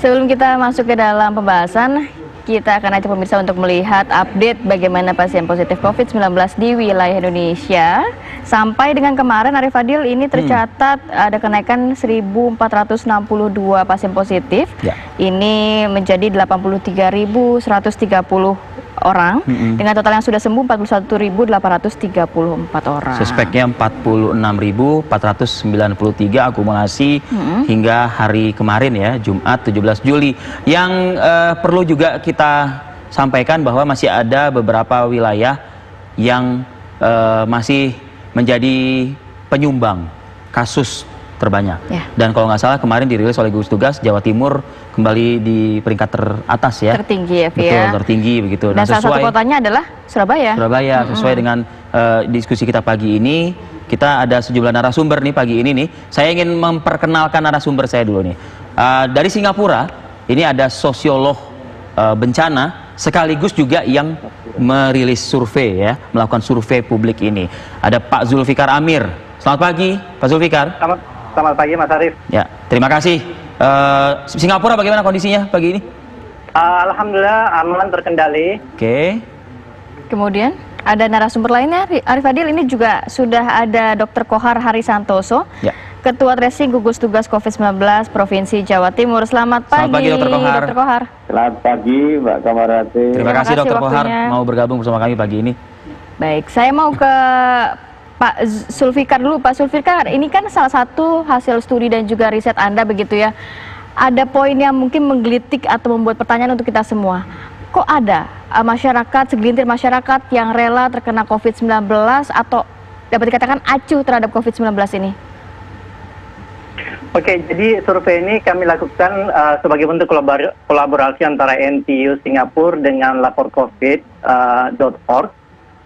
Sebelum kita masuk ke dalam pembahasan, kita akan ajak pemirsa untuk melihat update bagaimana pasien positif COVID-19 di wilayah Indonesia. Sampai dengan kemarin, Arif Fadil, ini tercatat ada kenaikan 1.462 pasien positif. Ya. Ini menjadi 83.130 orang, dengan total yang sudah sembuh 41.834 orang. Suspeknya 46.493 akumulasi hingga hari kemarin ya, Jumat 17 Juli. Yang perlu juga kita sampaikan bahwa masih ada beberapa wilayah yang masih menjadi penyumbang kasus terbanyak. Ya. Dan kalau nggak salah kemarin dirilis oleh gugus tugas, Jawa Timur kembali di peringkat teratas ya. Tertinggi ya, Betul, ya. Tertinggi begitu. Dan salah satu kotanya adalah Surabaya. Surabaya, sesuai dengan diskusi kita pagi ini, kita ada sejumlah narasumber nih pagi ini nih. Saya ingin memperkenalkan narasumber saya dulu nih. Dari Singapura, ini ada sosiolog bencana, sekaligus juga yang merilis survei ya, melakukan survei publik ini. Ada Pak Zulfikar Amir. Selamat pagi, Pak Zulfikar. Selamat pagi, Mas Arief. Ya, terima kasih. Singapura bagaimana kondisinya pagi ini? Alhamdulillah aman, terkendali. Oke. Kemudian ada narasumber lainnya, Arif Fadil, ini juga sudah ada Dr. Kohar Harisantoso, ya. Ketua Tracing Gugus Tugas COVID-19 Provinsi Jawa Timur. Selamat pagi, Dr. Kohar. Dr. Kohar. Selamat pagi, Mbak Kamarati. Terima kasih Dr. Kohar mau bergabung bersama kami pagi ini. Baik, saya mau ke Pak Zulfikar dulu. Pak Zulfikar, ini kan salah satu hasil studi dan juga riset Anda begitu ya. Ada poin yang mungkin menggelitik atau membuat pertanyaan untuk kita semua. Kok ada masyarakat, segelintir masyarakat yang rela terkena COVID-19 atau dapat dikatakan acuh terhadap COVID-19 ini? Oke, jadi survei ini kami lakukan sebagai bentuk kolaborasi antara NTU Singapura dengan laporcovid.org.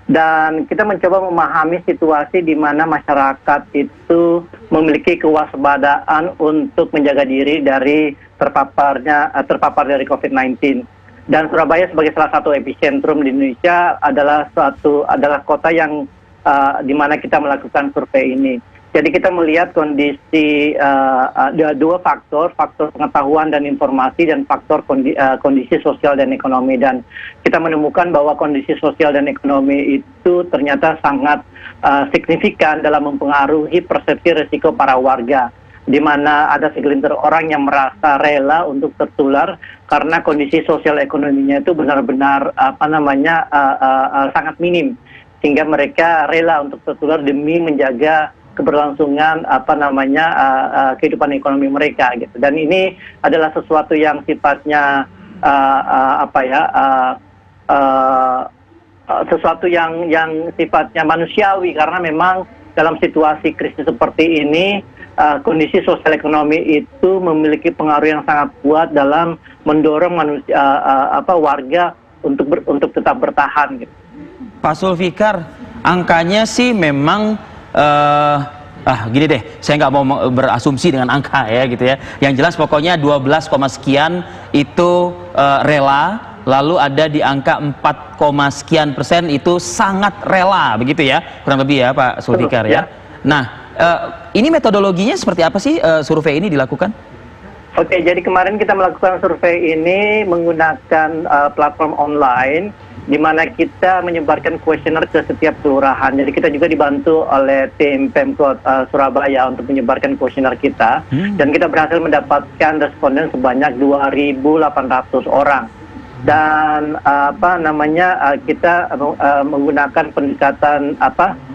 Dan kita mencoba memahami situasi di mana masyarakat itu memiliki kewaspadaan untuk menjaga diri dari terpapar dari COVID-19. Dan Surabaya sebagai salah satu epicentrum di Indonesia adalah kota yang di mana kita melakukan survei ini. Jadi kita melihat kondisi dua faktor pengetahuan dan informasi dan faktor kondisi sosial dan ekonomi. Dan kita menemukan bahwa kondisi sosial dan ekonomi itu ternyata sangat signifikan dalam mempengaruhi persepsi risiko para warga, di mana ada segelintir orang yang merasa rela untuk tertular karena kondisi sosial ekonominya itu benar-benar sangat minim, sehingga mereka rela untuk tertular demi menjaga keberlangsungan kehidupan ekonomi mereka gitu. Dan ini adalah sesuatu yang sifatnya sesuatu yang sifatnya manusiawi, karena memang dalam situasi krisis seperti ini kondisi sosial ekonomi itu memiliki pengaruh yang sangat kuat dalam mendorong warga untuk tetap bertahan gitu. Pak Zulfikar, angkanya sih memang gini deh, saya nggak mau berasumsi dengan angka ya gitu ya. Yang jelas pokoknya 12, sekian itu rela, lalu ada di angka 4, sekian persen itu sangat rela, begitu ya, kurang lebih ya Pak Zulfikar ya. Nah, ini metodologinya seperti apa sih survei ini dilakukan? Oke, jadi kemarin kita melakukan survei ini menggunakan platform online, di mana kita menyebarkan kuesioner ke setiap kelurahan. Jadi kita juga dibantu oleh tim Pemkot Surabaya untuk menyebarkan kuesioner kita. Dan kita berhasil mendapatkan responden sebanyak 2.800 orang. Dan kita menggunakan pendekatan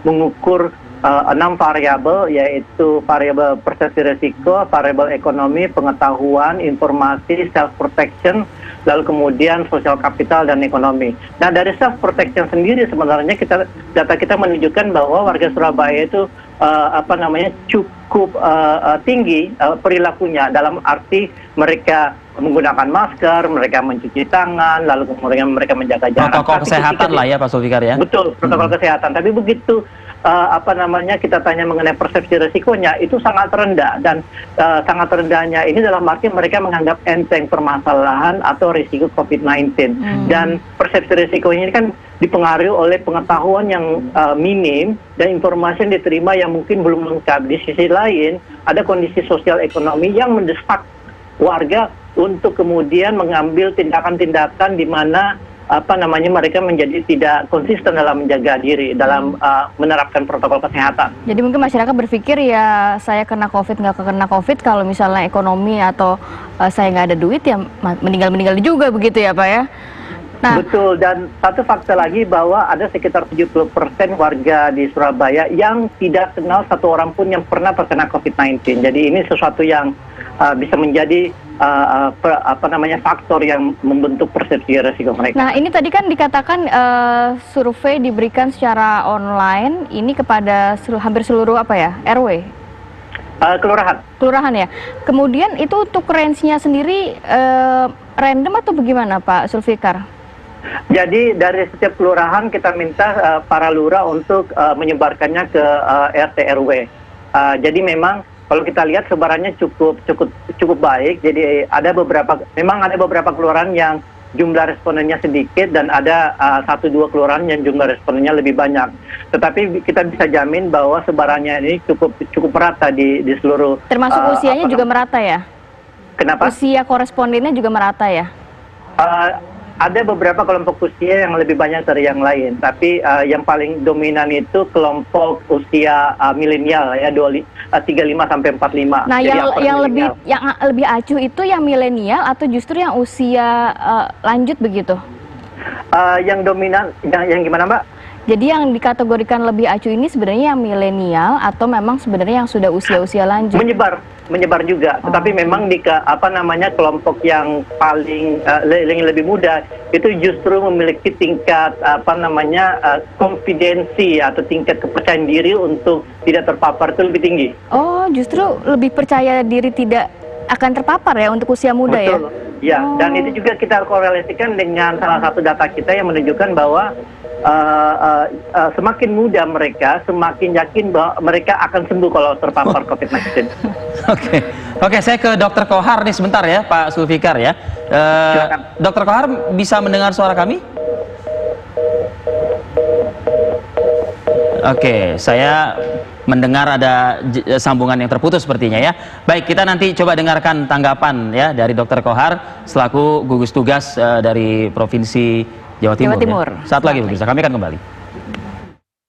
mengukur 6 variabel, yaitu variabel persepsi risiko, variabel ekonomi, pengetahuan, informasi, self protection, lalu kemudian social capital dan ekonomi. Nah, dari self protection sendiri sebenarnya data kita menunjukkan bahwa warga Surabaya itu cukup tinggi perilakunya, dalam arti mereka menggunakan masker, mereka mencuci tangan, lalu kemudian mereka menjaga jarak. Protokol kesehatan lah ya Pak Zulfikar ya. Betul, protokol kesehatan. Tapi begitu kita tanya mengenai persepsi risikonya, itu sangat rendah. Dan sangat rendahnya ini dalam arti mereka menganggap enteng permasalahan atau risiko COVID-19. Dan persepsi risikonya ini kan dipengaruhi oleh pengetahuan yang minim dan informasi yang diterima yang mungkin belum lengkap. Di sisi lain, ada kondisi sosial ekonomi yang mendesak warga untuk kemudian mengambil tindakan-tindakan di mana mereka menjadi tidak konsisten dalam menjaga diri, dalam menerapkan protokol kesehatan. Jadi mungkin masyarakat berpikir ya saya kena COVID nggak kena COVID, kalau misalnya ekonomi atau saya nggak ada duit ya meninggal juga begitu ya Pak ya. Nah, betul, dan satu fakta lagi bahwa ada sekitar 70% warga di Surabaya yang tidak kenal satu orang pun yang pernah terkena COVID-19. Jadi ini sesuatu yang bisa menjadi faktor yang membentuk persepsi risiko mereka. Nah, ini tadi kan dikatakan survei diberikan secara online ini kepada hampir seluruh RW? Kelurahan ya. Kemudian itu untuk range-nya sendiri random atau bagaimana Pak Sulfikar? Jadi dari setiap kelurahan kita minta para lurah untuk menyebarkannya ke RT RW. Jadi memang kalau kita lihat sebarannya cukup baik. Jadi memang ada beberapa kelurahan yang jumlah respondennya sedikit dan ada 1-2 kelurahan yang jumlah respondennya lebih banyak. Tetapi kita bisa jamin bahwa sebarannya ini cukup merata di seluruh. Termasuk usianya juga merata ya? Kenapa? Usia korespondennya juga merata ya? Ada beberapa kelompok usia yang lebih banyak dari yang lain, tapi yang paling dominan itu kelompok usia milenial ya, 35 sampai 45. Nah, yang lebih acuh itu yang milenial atau justru yang usia lanjut begitu? Yang dominan, yang gimana Mbak? Jadi yang dikategorikan lebih acuh ini sebenarnya yang milenial atau memang sebenarnya yang sudah usia-usia lanjut? Menyebar juga, tetapi memang di kelompok yang paling lebih muda itu justru memiliki tingkat konfidensi atau tingkat kepercayaan diri untuk tidak terpapar itu lebih tinggi. Oh, justru lebih percaya diri tidak akan terpapar ya untuk usia muda. Betul. Ya? Dan itu juga kita korelasikan dengan salah satu data kita yang menunjukkan bahwa semakin muda mereka, semakin yakin bahwa mereka akan sembuh kalau terpapar COVID-19. Oke, saya ke Dr. Kohar nih sebentar ya, Pak Sulfikar ya. Dr. Kohar bisa mendengar suara kami? Oke, saya mendengar ada sambungan yang terputus sepertinya ya. Baik, kita nanti coba dengarkan tanggapan ya dari Dr. Kohar selaku gugus tugas dari Provinsi Jawa Timur. Ya. Saat lagi pemirsa, kami akan kembali.